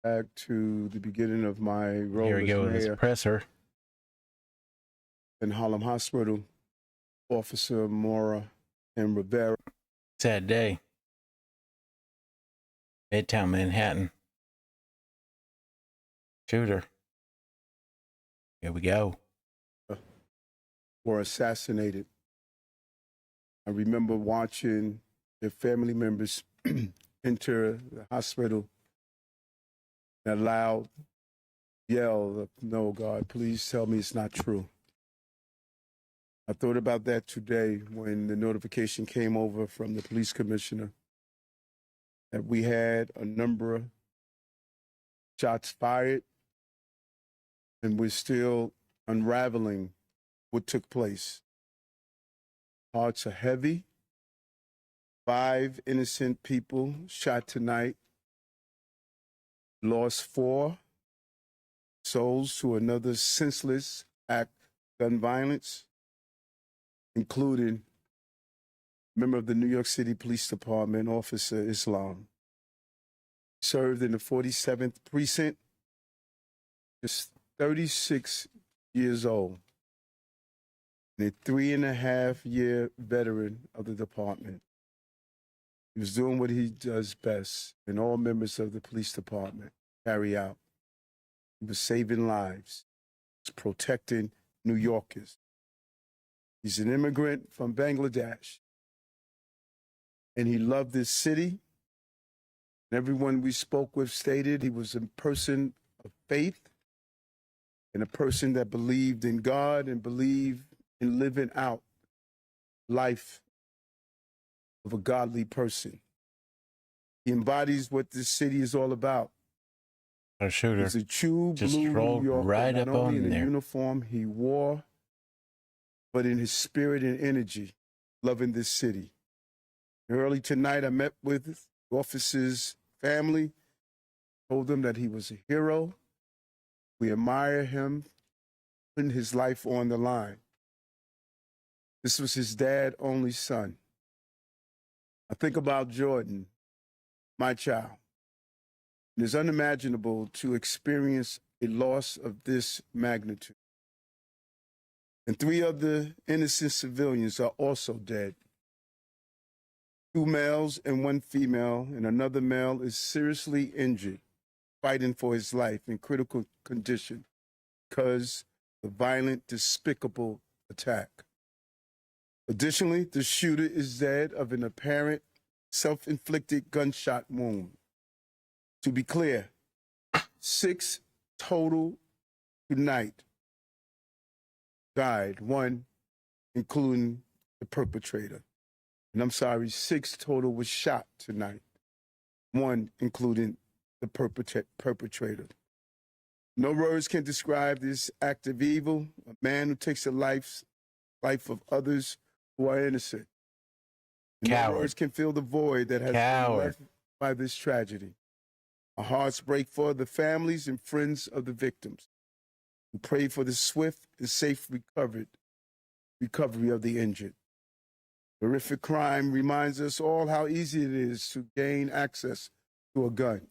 back to the beginning of my role Here we as go with this mayor presser. in Harlem Hospital, Officer Mora and Rivera. Sad day. Midtown Manhattan. Shooter. Here we go. Were assassinated. I remember watching their family members enter the hospital and a loud yell of, "No, God, please tell me it's not true." I thought about that today when the notification came over from the police commissioner that we had a number of shots fired and we're still unraveling what took place. Hearts are heavy. 5 innocent people shot tonight. Lost 4 souls to another senseless act of gun violence, including a member of the New York City Police Department, Officer Islam. Served in the 47th Precinct, just 36 years old, and a 3.5-year veteran of the department. He was doing what he does best, and all members of the police department carry out. He was saving lives. He was protecting New Yorkers. He's an immigrant from Bangladesh, and he loved this city. And everyone we spoke with stated he was a person of faith and a person that believed in God and believed in living out life of a godly person. He embodies what this city is all about. A shooter. He's a true Just blue strolled New Yorker, right not up only on in the there. uniform he wore, but in his spirit and energy, loving this city. Early tonight, I met with the officer's family, told them that he was a hero. We admire him putting his life on the line. This was his dad's only son. I think about Jordan, my child. It is unimaginable to experience a loss of this magnitude. And 3 other innocent civilians are also dead. 2 males and 1 female, and another male is seriously injured, fighting for his life in critical condition because of the violent, despicable attack. Additionally, the shooter is dead of an apparent self-inflicted gunshot wound. To be clear, 6 total tonight died, 1 including the perpetrator. And I'm sorry, 6 total was shot tonight, 1 including the perpetrator. No words can describe this act of evil, a man who takes the life of others who are innocent. And no words can fill the void that has been left by this tragedy. Our hearts break for the families and friends of the victims. We pray for the swift and safe recovery of the injured. Horrific crime reminds us all how easy it is to gain access to a gun.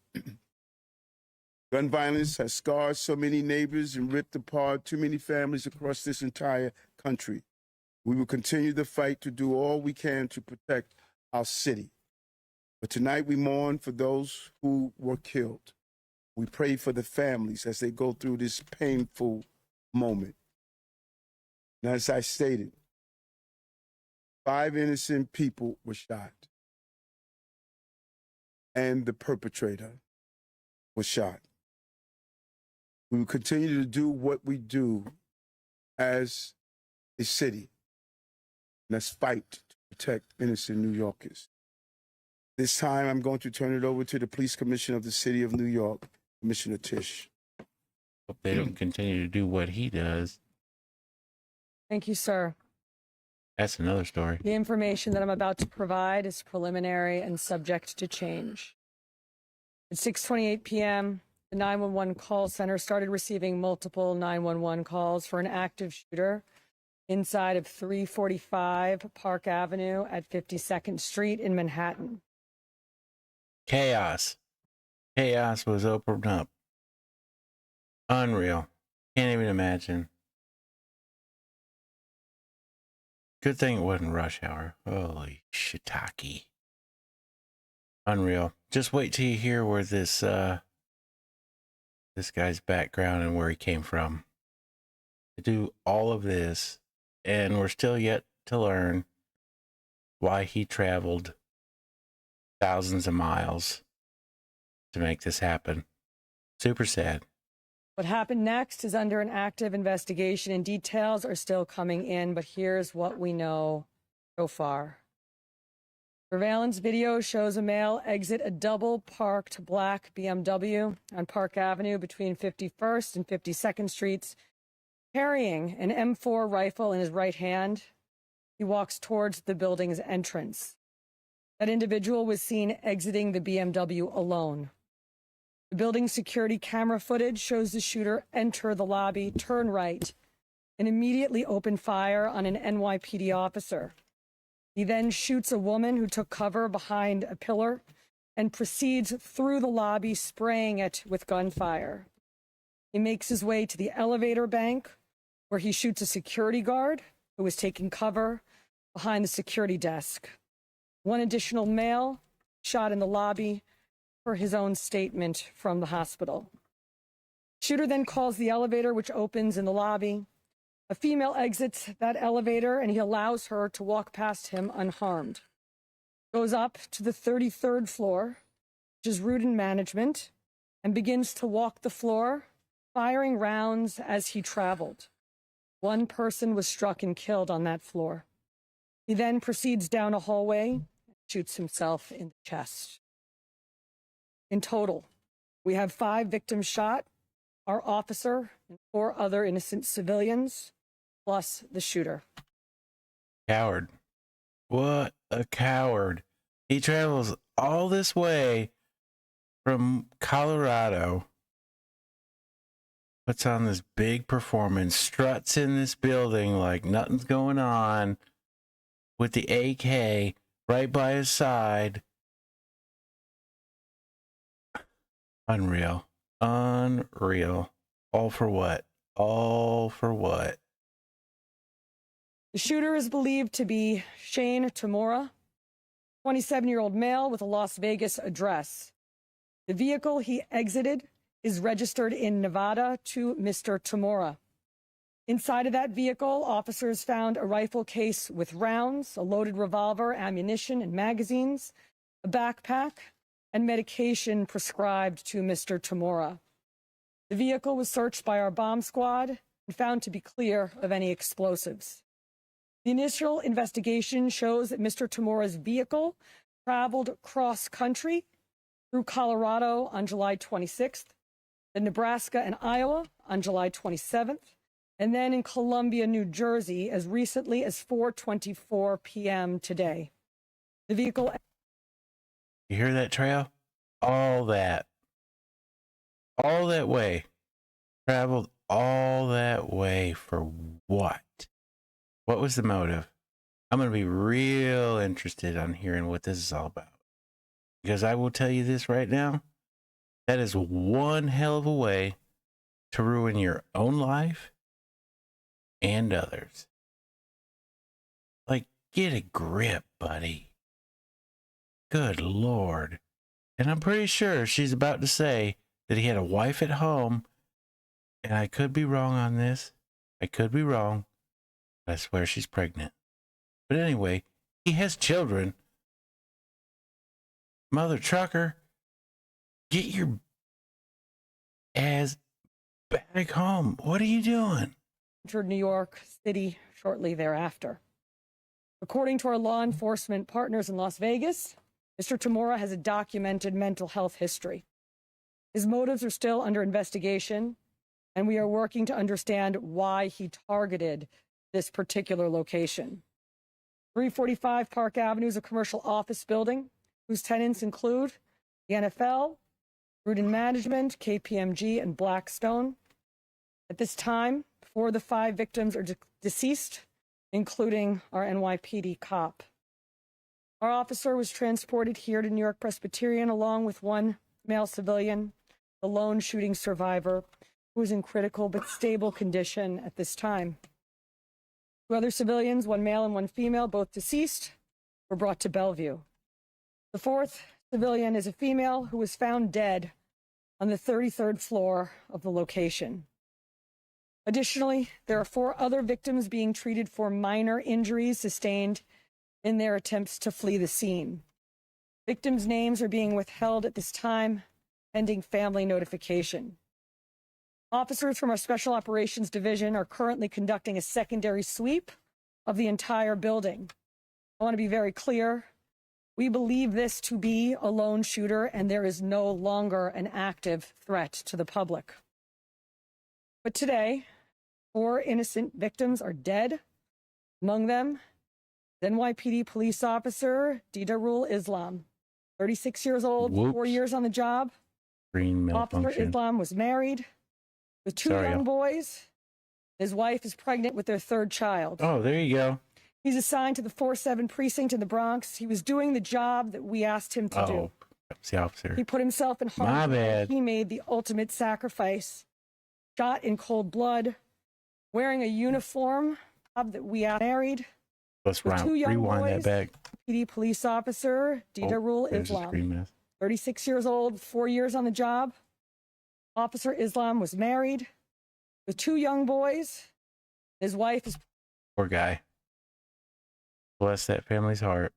Gun violence has scarred so many neighbors and ripped apart too many families across this entire country. We will continue the fight to do all we can to protect our city. But tonight we mourn for those who were killed. We pray for the families as they go through this painful moment. And as I stated, 5 innocent people were shot, and the perpetrator was shot. We will continue to do what we do as a city. Let's fight to protect innocent New Yorkers. This time, I'm going to turn it over to the Police Commissioner of the City of New York, Commissioner Tisch. Hope they don't continue to do what he does. Thank you, sir. That's another story. The information that I'm about to provide is preliminary and subject to change. At 6:28 p.m., the 911 call center started receiving multiple 911 calls for an active shooter inside of 345 Park Avenue at 52nd Street in Manhattan. Chaos. Chaos was opened up. Unreal. Can't even imagine. Good thing it wasn't rush hour. Holy shiitake. Unreal. Just wait till you hear where this guy's background and where he came from. To do all of this, and we're still yet to learn why he traveled thousands of miles to make this happen. Super sad. What happened next is under an active investigation, and details are still coming in, but here's what we know so far. Surveillance video shows a male exit a double-parked black BMW on Park Avenue between 51st and 52nd Streets, carrying an M4 rifle in his right hand. He walks towards the building's entrance. That individual was seen exiting the BMW alone. The building's security camera footage shows the shooter enter the lobby, turn right, and immediately open fire on an NYPD officer. He then shoots a woman who took cover behind a pillar and proceeds through the lobby, spraying it with gunfire. He makes his way to the elevator bank, where he shoots a security guard who was taking cover behind the security desk. One additional male shot in the lobby for his own statement from the hospital. Shooter then calls the elevator, which opens in the lobby. A female exits that elevator, and he allows her to walk past him unharmed. Goes up to the 33rd floor, which is route and management, and begins to walk the floor, firing rounds as he traveled. One person was struck and killed on that floor. He then proceeds down a hallway and shoots himself in the chest. In total, we have 5 victims shot, our officer and 4 other innocent civilians, plus the shooter. Coward. What a coward. He travels all this way from Colorado, puts on this big performance, struts in this building like nothing's going on with the AK right by his side. Unreal. Unreal. All for what? All for what? The shooter is believed to be Shane Tamura, 27-year-old male with a Las Vegas address. The vehicle he exited is registered in Nevada to Mr. Tamura. Inside of that vehicle, officers found a rifle case with rounds, a loaded revolver, ammunition, and magazines, a backpack, and medication prescribed to Mr. Tamura. The vehicle was searched by our bomb squad and found to be clear of any explosives. The initial investigation shows that Mr. Tamura's vehicle traveled cross-country through Colorado on July 26th, then Nebraska and Iowa on July 27th, and then in Columbia, New Jersey, as recently as 4:24 p.m. today. The vehicle... You hear that, trail? All that way. Traveled all that way for what? What was the motive? I'm going to be real interested on hearing what this is all about. Because I will tell you this right now. That is one hell of a way to ruin your own life and others. Like, get a grip, buddy. Good Lord. And I'm pretty sure she's about to say that he had a wife at home. And I could be wrong on this. I could be wrong. I swear she's pregnant. But anyway, he has children. Mother trucker, get your ass back home. What are you doing? Entered New York City shortly thereafter. According to our law enforcement partners in Las Vegas, Mr. Tamura has a documented mental health history. His motives are still under investigation, and we are working to understand why he targeted this particular location. 345 Park Avenue is a commercial office building whose tenants include the NFL, Root and Management, KPMG, and Blackstone. At this time, 4 of the 5 victims are deceased, including our NYPD cop. Our officer was transported here to New York Presbyterian along with one male civilian, the lone shooting survivor, who is in critical but stable condition at this time. Two other civilians, one male and one female, both deceased, were brought to Bellevue. The fourth civilian is a female who was found dead on the 33rd floor of the location. Additionally, there are 4 other victims being treated for minor injuries sustained in their attempts to flee the scene. Victims' names are being withheld at this time, pending family notification. Officers from our Special Operations Division are currently conducting a secondary sweep of the entire building. I want to be very clear. We believe this to be a lone shooter, and there is no longer an active threat to the public. But today, 4 innocent victims are dead. Among them, NYPD police officer Didarul Islam, 36 years old, Whoops. 4 years on the job. Green Officer malfunction. Islam was married with 2 Sorry, young boys. His wife is pregnant with their 3rd child. Oh, there you go. He's assigned to the 4-7 precinct in the Bronx. He was doing the job that we asked him to do. Oh, that was the officer. He put himself in My harm's way. bad. He made the ultimate sacrifice, shot in cold blood, wearing a uniform that we married. Let's with 2 young rewind boys. that back. PD police officer Didarul There's a Islam, screen mess. 36 years old, 4 years on the job. Officer Islam was married with 2 young boys. His wife is Poor guy. Bless that family's heart.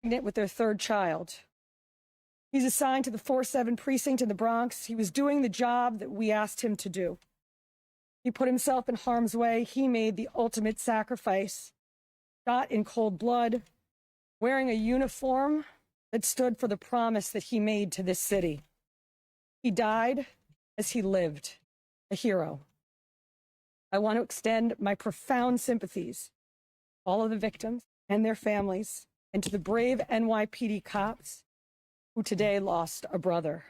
pregnant with their 3rd child. He's assigned to the 4-7 precinct in the Bronx. He was doing the job that we asked him to do. He put himself in harm's way. He made the ultimate sacrifice, shot in cold blood, wearing a uniform that stood for the promise that he made to this city. He died as he lived, a hero. I want to extend my profound sympathies to all of the victims and their families, and to the brave NYPD cops who today lost a brother.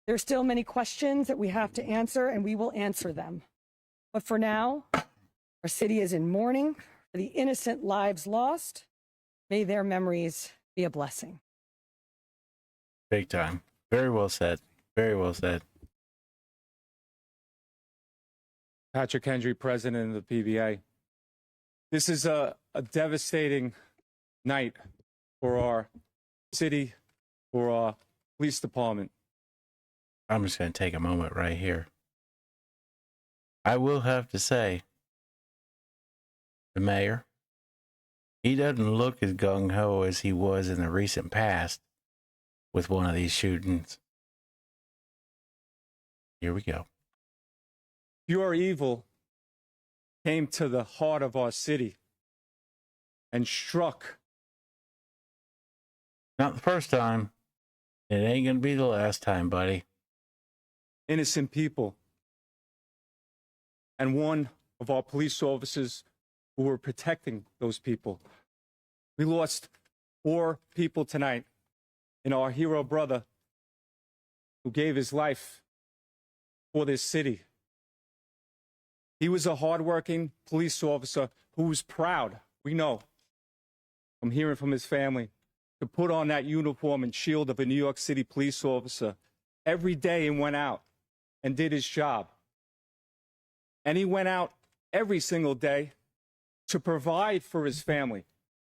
There are still many questions that we have to answer, and we will answer them. But for now, our city is in mourning for the innocent lives lost. May their memories be a blessing. Big time. Very well said. Very well said. Patrick Hendry, president of the PBA. This is a devastating night for our city, for our police department. I'm just going to take a moment right here. I will have to say, the mayor, he doesn't look as gung-ho as he was in the recent past with one of these shootings. Here we go. Pure evil came to the heart of our city and struck. Not the first time. It ain't going to be the last time, buddy. Innocent people. And one of our police officers who were protecting those people. We lost 4 people tonight, and our hero brother who gave his life for this city. He was a hardworking police officer who was proud, we know, from hearing from his family, to put on that uniform and shield of a New York City police officer every day and went out and did his job. And he went out every single day to provide for his family,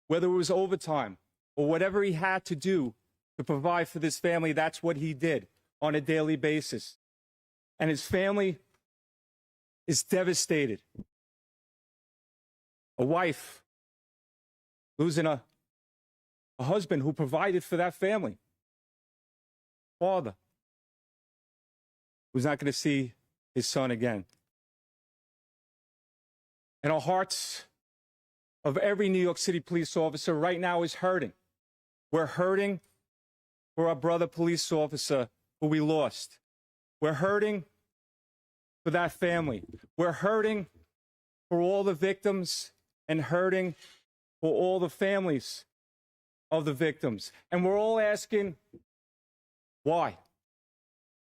whether it was overtime or whatever he had to do to provide for this family. That's what he did on a daily basis. And his family is devastated. A wife losing a husband who provided for that family. Father who's not going to see his son again. And our hearts of every New York City police officer right now is hurting. We're hurting for our brother police officer who we lost. We're hurting for that family. We're hurting for all the victims and hurting for all the families of the victims. And we're all asking, why?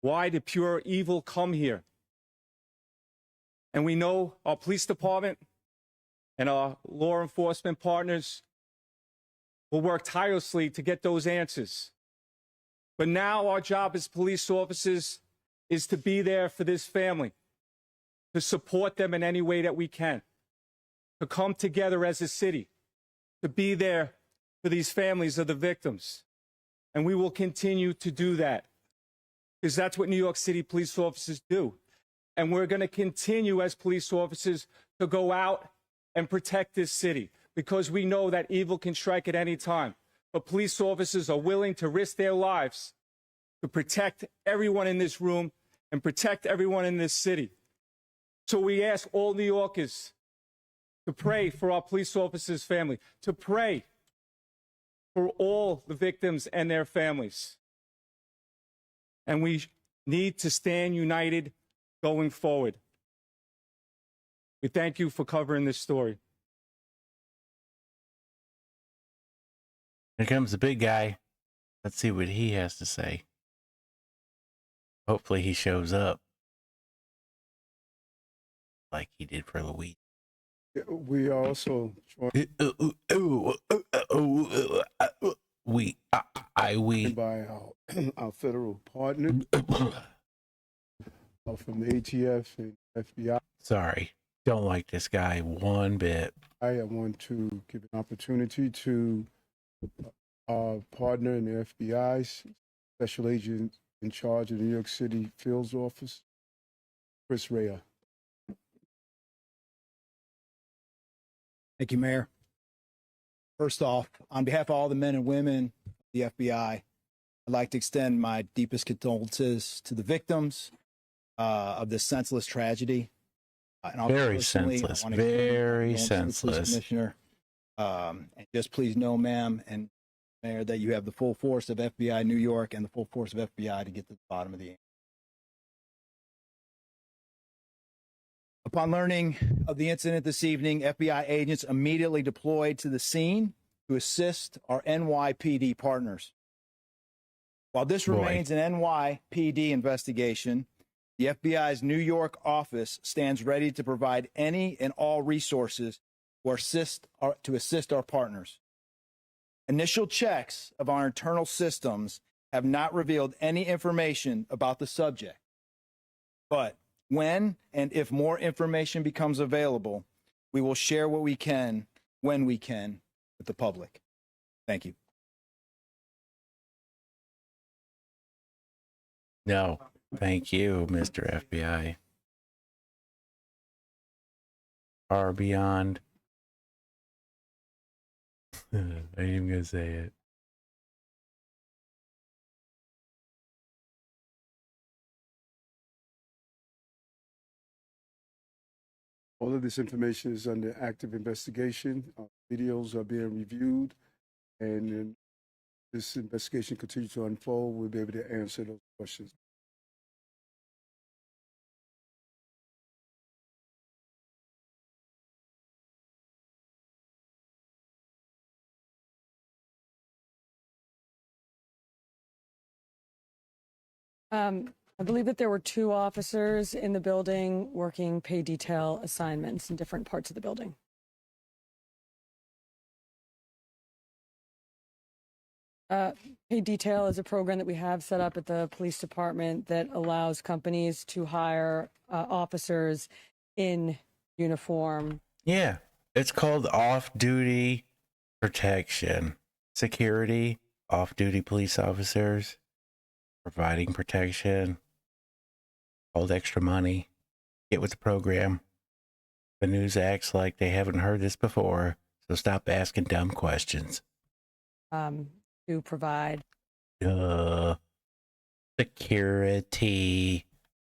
Why did pure evil come here? And we know our police department and our law enforcement partners will work tirelessly to get those answers. But now our job as police officers is to be there for this family, to support them in any way that we can, to come together as a city, to be there for these families of the victims. And we will continue to do that because that's what New York City police officers do. And we're going to continue as police officers to go out and protect this city because we know that evil can strike at any time. But police officers are willing to risk their lives to protect everyone in this room and protect everyone in this city. So we ask all New Yorkers to pray for our police officers' family, to pray for all the victims and their families. And we need to stand united going forward. We thank you for covering this story. Here comes the big guy. Let's see what he has to say. Hopefully he shows up like he did for Louise. We are also joined We by our federal partner from the ATF and FBI. Sorry, don't like this guy one bit. I want to give an opportunity to our partner in the FBI's special agent in charge of the New York City Fields Office, Chris Rea. Thank you, Mayor. First off, on behalf of all the men and women of the FBI, I'd like to extend my deepest condolences to the victims of this senseless tragedy. And also Very personally, I senseless. want to extend my Very condolences to the police senseless. Commissioner. And just please know, ma'am and Mayor, that you have the full force of FBI New York and the full force of FBI to get to the bottom of the answer. Upon learning of the incident this evening, FBI agents immediately deployed to the scene to assist our NYPD partners. While this Boy. remains an NYPD investigation, the FBI's New York office stands ready to provide any and all resources to assist our partners. Initial checks of our internal systems have not revealed any information about the subject. But when and if more information becomes available, we will share what we can, when we can, with the public. Thank you. No, thank you, Mr. FBI. Far beyond. I ain't even gonna say it. All of this information is under active investigation. Videos are being reviewed, and then this investigation continues to unfold. We'll be able to answer those questions. I believe that there were 2 officers in the building working pay detail assignments in different parts of the building. Pay detail is a program that we have set up at the police department that allows companies to hire officers in uniform. Yeah, it's called off-duty protection. Security, off-duty police officers, providing protection, called extra money. Get with the program. The news acts like they haven't heard this before, so stop asking dumb questions. To provide Security.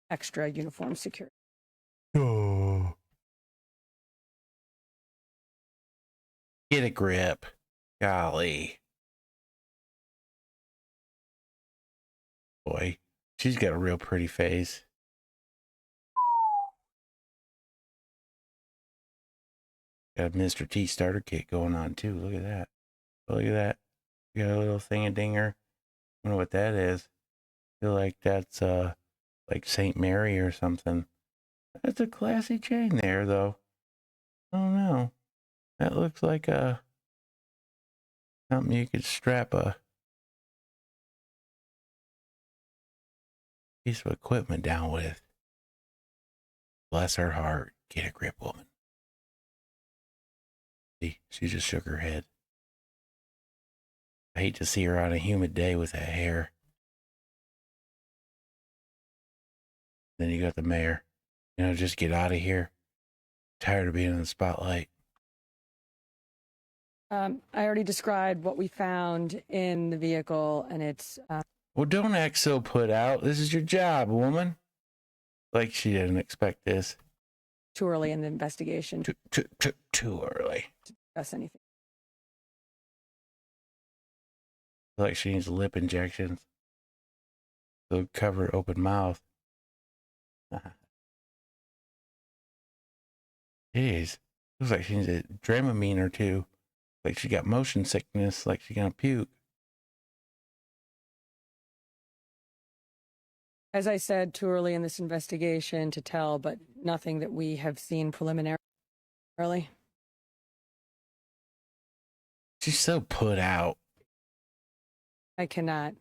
extra uniform security. Get a grip. Golly. Boy, she's got a real pretty face. Got a Mr. T starter kit going on too. Look at that. Look at that. We got a little thing-a-dinger. I wonder what that is. I feel like that's like St. Mary or something. That's a classy chain there though. I don't know. That looks like something you could strap a piece of equipment down with. Bless her heart. Get a grip, woman. See, she just shook her head. I hate to see her on a humid day with that hair. Then you got the mayor. You know, just get out of here. Tired of being in the spotlight. I already described what we found in the vehicle, and it's Well, don't act so put out. This is your job, woman. Like she didn't expect this. too early in the investigation to Too early. discuss anything. Like she needs lip injections. So cover open mouth. Jeez. Looks like she needs a Dramamine or two. Like she got motion sickness, like she gonna puke. As I said, too early in this investigation to tell, but nothing that we have seen preliminarily. She's so put out. I cannot,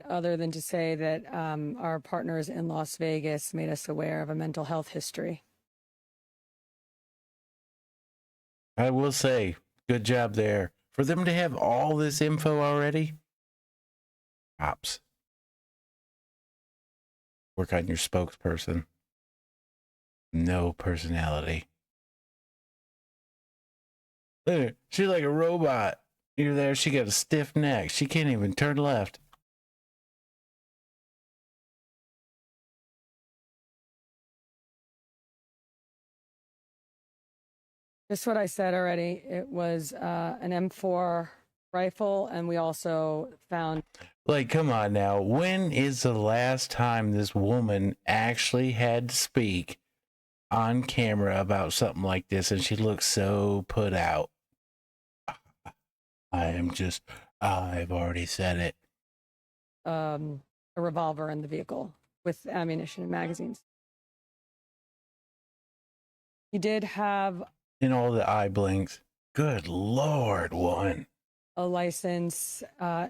other than to say that our partners in Las Vegas made us aware of a mental health history. I will say, good job there. For them to have all this info already, props. Work on your spokesperson. No personality. Look at her. She's like a robot. You're there, she got a stiff neck. She can't even turn left. Just what I said already. It was an M4 rifle, and we also found. Like, come on now. When is the last time this woman actually had to speak on camera about something like this and she looks so put out? I've already said it. A revolver in the vehicle with ammunition and magazines. He did have In all the eye blinks. Good Lord, woman. a license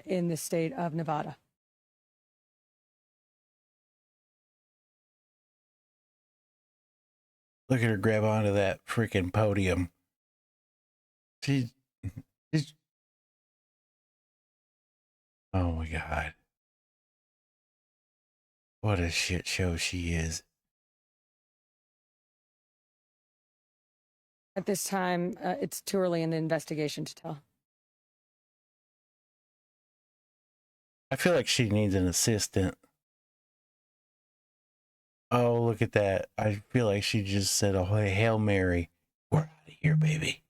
in the state of Nevada. Look at her grab onto that freaking podium. She's oh my God. What a shit show she is. At this time, it's too early in the investigation to tell. I feel like she needs an assistant. Oh, look at that. I feel like she just said a Hail Mary. We're out of here, baby.